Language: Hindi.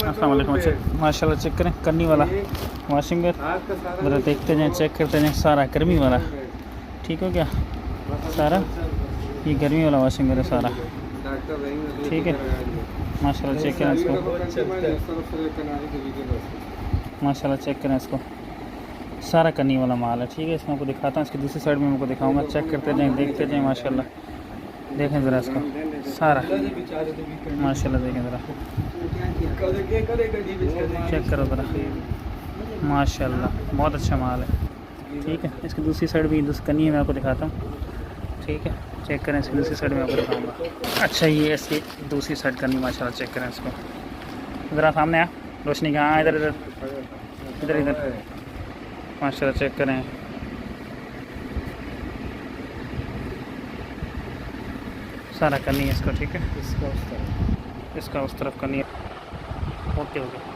अस्सलाम वालेकुम। माशाल्लाह चेक करें, करनी वाला वाशिंग ज़रा देखते जाएँ, चेक करते जाएँ। सारा गर्मी वाला, ठीक हो गया सारा, ये गर्मी वाला वाशिंग है सारा, ठीक है। माशाल्लाह चेक करें इसको, माशाल्लाह चेक करें इसको, सारा करनी वाला माल है, ठीक है। इसमें आपको दिखाता हूँ, इसकी दूसरी साइड में आपको दिखाऊंगा। चेक करते जाएँ, देखते जाएँ। माशाल्लाह देखें ज़रा इसको, सारा माशाल्लाह देखें ज़रा, चेक करो ज़रा, माशाल्लाह बहुत अच्छा माल है, ठीक है। इसकी दूसरी साइड भी कन्नी है, मैं आपको दिखाता हूँ, ठीक है। चेक करें, इसकी दूसरी साइड में आपको दिखाऊंगा। अच्छा ये इसकी दूसरी साइड करनी, माशाल्लाह चेक करें इसको ज़रा, सामने आ रोशनी का, हाँ इधर इधर इधर इधर, माशाल्लाह चेक करें, सारा करनी है इसको, ठीक है। इसका उस तरफ करनी है, ओके ओके।